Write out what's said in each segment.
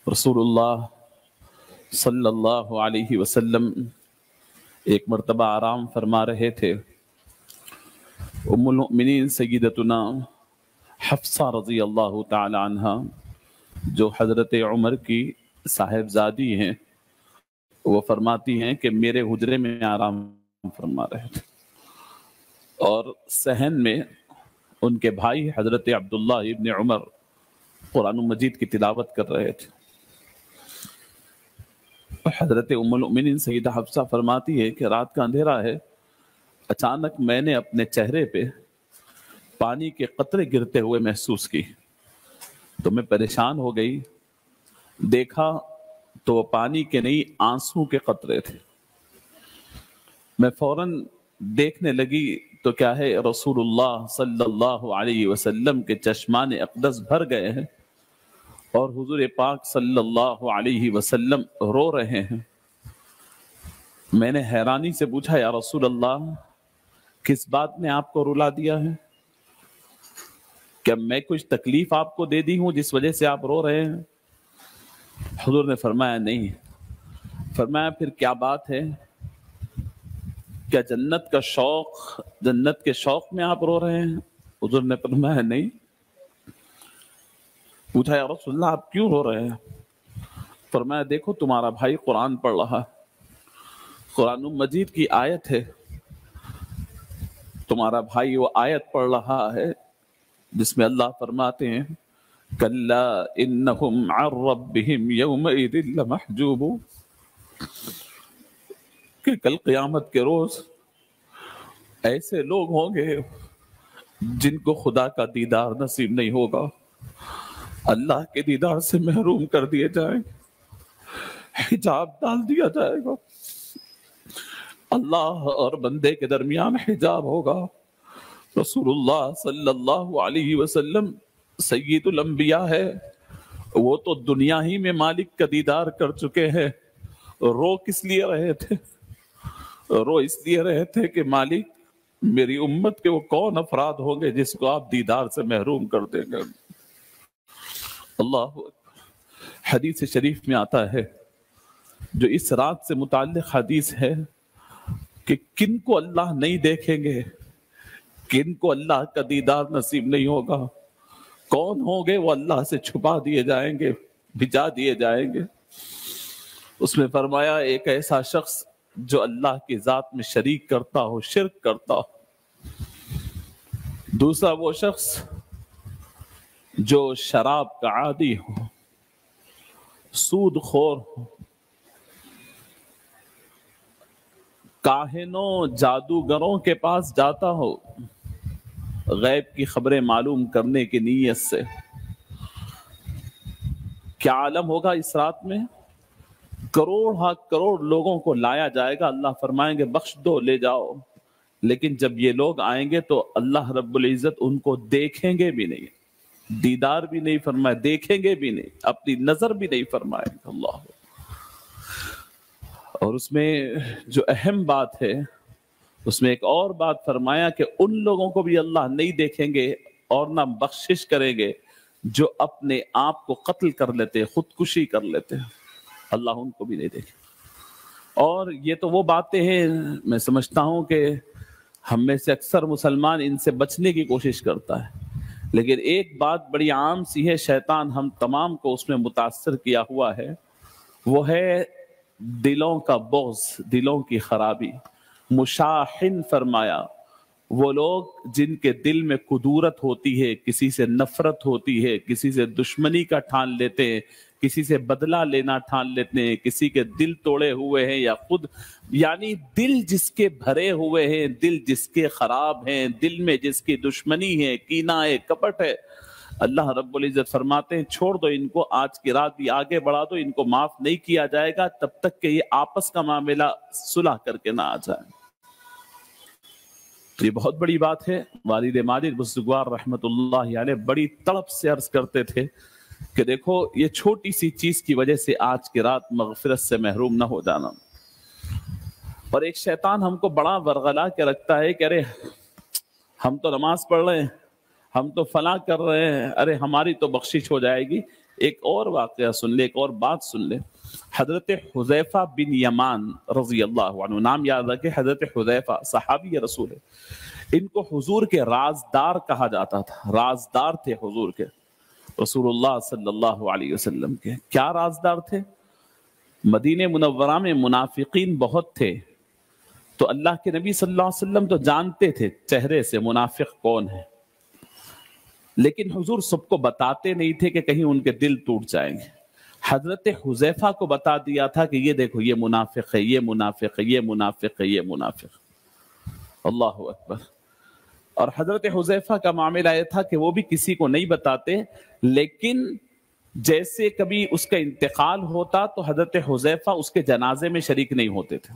رسول اللہ صلی اللہ علیہ وسلم ایک مرتبہ آرام فرما رہے تھے۔ ام المؤمنین سیدتنا حفصہ رضی اللہ تعالی عنہ جو حضرت عمر کی صاحبزادی ہیں، وہ فرماتی ہیں کہ میرے حجرے میں آرام فرما رہے تھے اور صحن میں ان کے بھائی حضرت عبداللہ ابن عمر قرآن مجید کی تلاوت کر رہے تھے۔ حضرت ام المؤمنین سیدہ حفصہ فرماتی ہے کہ رات کا اندھیرا ہے، اچانک میں نے اپنے چہرے پہ پانی کے قطرے گرتے ہوئے محسوس کی تو میں پریشان ہو گئی۔ دیکھا تو وہ پانی کے نہیں آنسوں کے قطرے تھے۔ میں فوراً دیکھنے لگی تو کیا ہے، رسول اللہ صلی اللہ علیہ وسلم کے چشمان اقدس بھر گئے ہیں اور حضور پاک صلی اللہ علیہ وسلم رو رہے ہیں۔ میں نے حیرانی سے پوچھا، یا رسول اللہ کس بات نے آپ کو رلا دیا ہے؟ کیا میں کچھ تکلیف آپ کو دے دی ہوں جس وجہ سے آپ رو رہے ہیں؟ حضور نے فرمایا نہیں۔ فرمایا پھر کیا بات ہے؟ کیا جنت کے شوق میں آپ رو رہے ہیں؟ حضور نے فرمایا نہیں۔ پوچھا یا رسول اللہ آپ کیوں رو رہے ہیں؟ فرمایا دیکھو تمہارا بھائی قرآن پڑھ رہا، قرآن مجید کی آیت ہے، تمہارا بھائی وہ آیت پڑھ رہا ہے جس میں اللہ فرماتے ہیں کلا انہم عن ربہم یومئذ لمحجوبون، کہ کل قیامت کے روز ایسے لوگ ہوں گے جن کو خدا کا دیدار نصیب نہیں ہوگا، اللہ کے دیدار سے محروم کر دیے جائیں گے، حجاب ڈال دیا جائے گا، اللہ اور بندے کے درمیان حجاب ہوگا۔ رسول اللہ صلی اللہ علیہ وسلم سید الانبیاء ہے، وہ تو دنیا ہی میں مالک کا دیدار کر چکے ہیں۔ رو کس لیے رہے تھے؟ رو اس لیے رہے تھے کہ مالک میری امت کے وہ کون افراد ہوں گے جس کو آپ دیدار سے محروم کر دیں گے۔ اللہ حدیث شریف میں آتا ہے، جو اس رات سے متعلق حدیث ہے کہ کن کو اللہ نہیں دیکھیں گے، کن کو اللہ کا دیدار نصیب نہیں ہوگا، کون ہوں گے وہ اللہ سے چھپا دیے جائیں گے، بھجا دیے جائیں گے۔ اس میں فرمایا ایک ایسا شخص جو اللہ کی ذات میں شریک کرتا ہو، شرک کرتا ہو۔ دوسرا وہ شخص جو شراب کا عادی ہو، سود خور ہو، کاہنوں جادوگروں کے پاس جاتا ہو غیب کی خبریں معلوم کرنے کی نیت سے۔ کیا عالم ہوگا اس رات میں؟ کروڑ ہاں کروڑ لوگوں کو لایا جائے گا، اللہ فرمائیں گے بخش دو، لے جاؤ، لیکن جب یہ لوگ آئیں گے تو اللہ رب العزت ان کو دیکھیں گے بھی نہیں، دیدار بھی نہیں فرمائے، دیکھیں گے بھی نہیں، اپنی نظر بھی نہیں فرمائیں گے۔ اللہ، اور اس میں جو اہم بات ہے، اس میں ایک اور بات فرمایا کہ ان لوگوں کو بھی اللہ نہیں دیکھیں گے اور نہ بخشش کریں گے جو اپنے آپ کو قتل کر لیتے، خودکشی کر لیتے، اللہ ان کو بھی نہیں دیکھے۔ اور یہ تو وہ باتیں ہیں، میں سمجھتا ہوں کہ ہم میں سے اکثر مسلمان ان سے بچنے کی کوشش کرتا ہے، لیکن ایک بات بڑی عام سی ہے، شیطان ہم تمام کو اس میں متاثر کیا ہوا ہے، وہ ہے دلوں کا بغض، دلوں کی خرابی۔ مشاحن فرمایا وہ لوگ جن کے دل میں کدورت ہوتی ہے، کسی سے نفرت ہوتی ہے، کسی سے دشمنی کا ٹھان لیتے ہیں، کسی سے بدلہ لینا ٹھان لیتے ہیں، کسی کے دل توڑے ہوئے ہیں یا خود، یعنی دل جس کے بھرے ہوئے ہیں، دل جس کے خراب ہیں، دل میں جس کی دشمنی ہے، کینہ ہے، کپٹ ہے، اللہ رب العزت فرماتے ہیں چھوڑ دو ان کو، آج کی رات بھی آگے بڑھا دو، ان کو معاف نہیں کیا جائے گا تب تک کہ یہ آپس کا معاملہ صلح کر کے نہ آ جائے۔ یہ بہت بڑی بات ہے۔ والد ماجد بزرگوار رحمت اللہ علیہ بڑی تڑپ سے عرض کرتے تھے کہ دیکھو یہ چھوٹی سی چیز کی وجہ سے آج کی رات مغفرت سے محروم نہ ہو جانا۔ اور ایک شیطان ہم کو بڑا ورغلا کے رکھتا ہے کہ ارے ہم تو نماز پڑھ رہے ہیں، ہم تو فلاں کر رہے ہیں، ارے ہماری تو بخشش ہو جائے گی، ایک اور واقعہ سن لے، ایک اور بات سن لے. حضرت حذیفہ بن یمان رضی اللہ عنہ، نام یاد رکھے، حضرت حذیفہ صحابی رسول ہے. ان کو حضور کے رازدار کہا جاتا تھا، رازدار تھے حضور کے، رسول اللہ صلی اللہ علیہ وسلم کے. کیا رازدار تھے؟ مدینہ منورہ میں منافقین بہت تھے، تو اللہ کے نبی صلی اللہ علیہ وسلم تو جانتے تھے چہرے سے منافق کون ہے، لیکن حضور سب کو بتاتے نہیں تھے کہ کہیں ان کے دل ٹوٹ جائیں گے. حضرت حذیفہ کو بتا دیا تھا کہ یہ دیکھو یہ منافق ہے، یہ منافق ہے، یہ منافق ہے، یہ منافق. اللہ اکبر. اور حضرت حذیفہ کا معاملہ یہ تھا کہ وہ بھی کسی کو نہیں بتاتے، لیکن جیسے کبھی اس کا انتقال ہوتا تو حضرت حذیفہ اس کے جنازے میں شریک نہیں ہوتے تھے.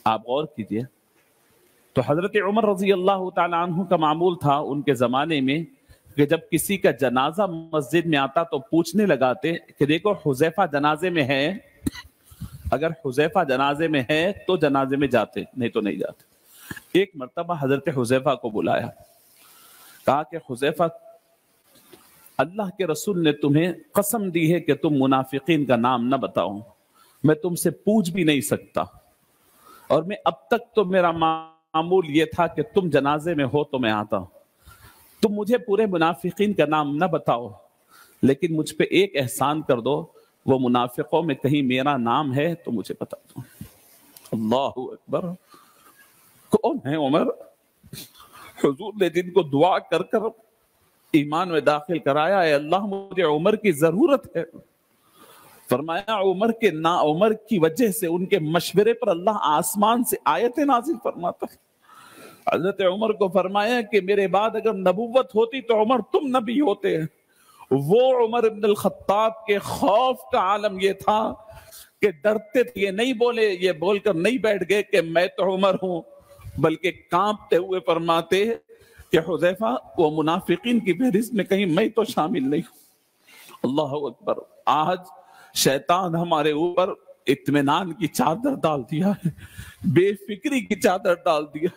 آپ غور کیجئے. تو حضرت عمر رضی اللہ تعالی عنہ کا معمول تھا ان کے زمانے میں کہ جب کسی کا جنازہ مسجد میں آتا تو پوچھنے لگاتے کہ دیکھو حذیفہ جنازے میں ہے، اگر حذیفہ جنازے میں ہے تو جنازے میں جاتے، نہیں تو نہیں جاتے. ایک مرتبہ حضرت حذیفہ کو بلایا، کہا کہ حذیفہ اللہ کے رسول نے تمہیں قسم دی ہے کہ تم منافقین کا نام نہ بتاؤ، میں تم سے پوچھ بھی نہیں سکتا، اور میں اب تک تو میرا معمول یہ تھا کہ تم جنازے میں ہو تو میں آتا ہوں. تم مجھے پورے منافقین کا نام نہ بتاؤ، لیکن مجھ پہ ایک احسان کر دو، وہ منافقوں میں کہیں میرا نام ہے تو مجھے بتا دو. اللہ اکبر. کون ہے عمر؟ حضور نے جن کو دعا کر کر ایمان میں داخل کرایا، اے اللہ مجھے عمر کی ضرورت ہے. فرمایا عمر کی وجہ سے، ان کے مشورے پر اللہ آسمان سے آیتیں نازل فرماتا ہے. حضرت عمر کو فرمایا کہ میرے بعد اگر نبوت ہوتی تو عمر تم نبی ہوتے. وہ عمر بن الخطاب کے خوف کا عالم یہ تھا کہ ڈرتے تھے، یہ نہیں بولے، یہ بول کر نہیں بیٹھ گئے کہ میں تو عمر ہوں، بلکہ کانپتے ہوئے فرماتے کہ حذیفہ وہ منافقین کی فہرست میں کہیں میں تو شامل نہیں ہوں. اللہ اکبر. آج شیطان ہمارے اوپر اطمینان کی چادر ڈال دیا ہے، بے فکری کی چادر ڈال دیا.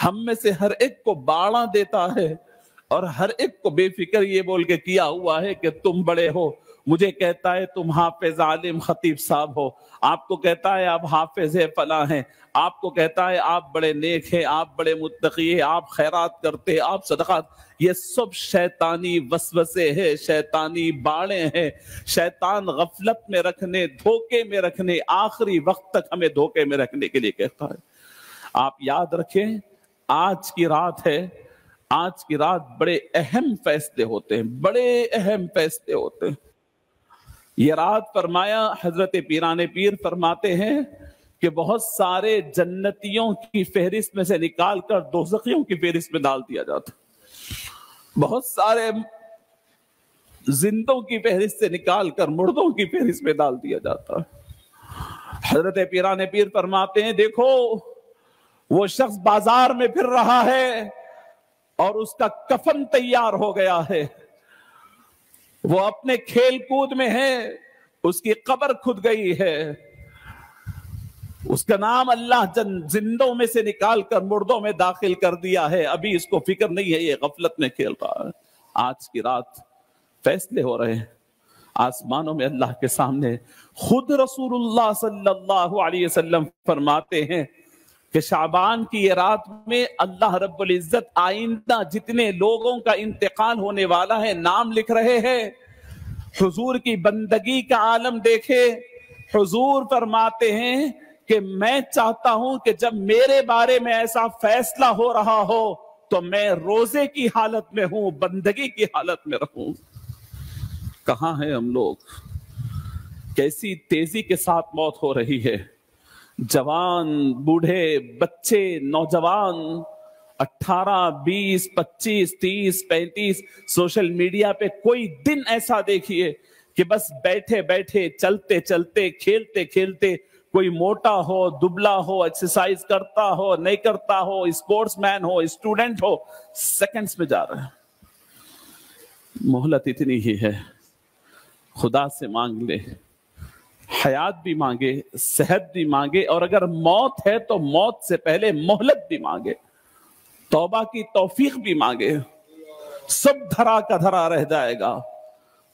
ہم میں سے ہر ایک کو باڑا دیتا ہے اور ہر ایک کو بے فکر یہ بول کے کیا ہوا ہے کہ تم بڑے ہو. مجھے کہتا ہے تم حافظ عالم خطیب صاحب ہو، آپ کو کہتا ہے آپ حافظ ہے فلاں ہیں، آپ کو کہتا ہے آپ بڑے نیک ہیں، آپ بڑے متقی ہیں، آپ خیرات کرتے، آپ صدقات. یہ سب شیطانی وسوسے ہیں، شیطانی باڑے ہیں. شیطان غفلت میں رکھنے، دھوکے میں رکھنے، آخری وقت تک ہمیں دھوکے میں رکھنے کے لیے کہتا ہے. آپ یاد رکھیں آج کی رات ہے، آج کی رات بڑے اہم فیصلے ہوتے ہیں، بڑے اہم فیصلے ہوتے ہیں. یہ رات فرمایا حضرت پیران پیر فرماتے ہیں کہ بہت سارے جنتیوں کی فہرست میں سے نکال کر دوزخیوں کی فہرست میں ڈال دیا جاتا، بہت سارے زندوں کی فہرست سے نکال کر مردوں کی فہرست میں ڈال دیا جاتا. حضرت پیران پیر فرماتے ہیں دیکھو وہ شخص بازار میں پھر رہا ہے اور اس کا کفن تیار ہو گیا ہے، وہ اپنے کھیل کود میں ہے، اس کی قبر کھد گئی ہے، اس کا نام اللہ زندوں میں سے نکال کر مردوں میں داخل کر دیا ہے، ابھی اس کو فکر نہیں ہے، یہ غفلت میں کھیل رہا ہے. آج کی رات فیصلے ہو رہے ہیں آسمانوں میں اللہ کے سامنے. خود رسول اللہ صلی اللہ علیہ وسلم فرماتے ہیں کہ شعبان کی یہ رات میں اللہ رب العزت آئندہ جتنے لوگوں کا انتقال ہونے والا ہے نام لکھ رہے ہیں. حضور کی بندگی کا عالم دیکھے. حضور فرماتے ہیں کہ میں چاہتا ہوں کہ جب میرے بارے میں ایسا فیصلہ ہو رہا ہو تو میں روزے کی حالت میں ہوں، بندگی کی حالت میں رہوں. کہاں ہیں ہم لوگ؟ کیسی تیزی کے ساتھ موت ہو رہی ہے. جوان، بوڑھے، بچے، نوجوان، 18، 20، 25، 30، 35 سوشل میڈیا پہ کوئی دن ایسا دیکھیے کہ بس بیٹھے بیٹھے، چلتے چلتے، کھیلتے کھیلتے، کوئی موٹا ہو، دبلا ہو، ایکسرسائز کرتا ہو، نہیں کرتا ہو، اسپورٹس مین ہو، اسٹوڈنٹ ہو، سیکنڈز میں جا رہا ہے. مہلت اتنی ہی ہے. خدا سے مانگ لے، حیات بھی مانگے، صحت بھی مانگے، اور اگر موت ہے تو موت سے پہلے مہلت بھی مانگے، توبہ کی توفیق بھی مانگے. سب دھرا کا دھرا رہ جائے گا.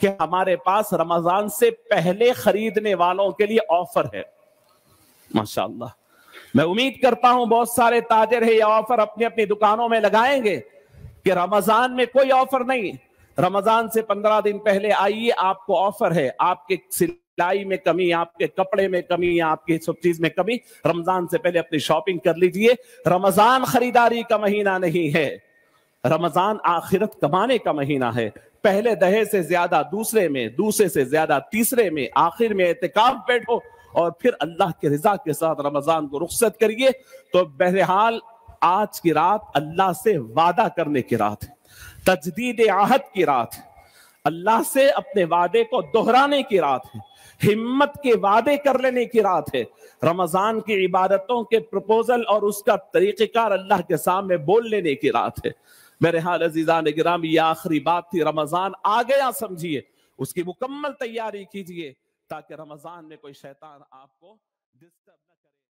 کہ ہمارے پاس رمضان سے پہلے خریدنے والوں کے لیے آفر ہے. ماشاءاللہ میں امید کرتا ہوں بہت سارے تاجر ہیں یہ آفر اپنی اپنی دکانوں میں لگائیں گے کہ رمضان میں کوئی آفر نہیں. رمضان سے 15 دن پہلے آئیے, آپ کو آفر ہے. آپ کے سلائی میں کمی, آپ کے کپڑے میں کمی, آپ کی سب چیز میں کمی, رمضان سے پہلے اپنی شاپنگ کر لیجئے. رمضان خریداری کا مہینہ نہیں ہے, رمضان آخرت کمانے کا مہینہ ہے. پہلے دہے سے زیادہ دوسرے میں, دوسرے سے زیادہ تیسرے میں, آخر میں اعتکاف بیٹھو اور پھر اللہ کے رضا کے ساتھ رمضان کو رخصت کریے. تو بہرحال آج کی رات اللہ سے وعدہ کرنے کی رات ہے, تجدید عہد کی رات ہے, اللہ سے اپنے وعدے کو دہرانے کی رات ہے, ہمت کے وعدے کر لینے کی رات ہے. رمضان کی عبادتوں کے پروپوزل اور اس کا طریقہ کار اللہ کے سامنے بول لینے کی رات ہے. میرے حال عزیزان گرامی, یہ آخری بات تھی. رمضان آ گیا سمجھیے, اس کی مکمل تیاری کیجئے تاکہ رمضان میں کوئی شیطان آپ کو ڈسٹرب نہ کرے.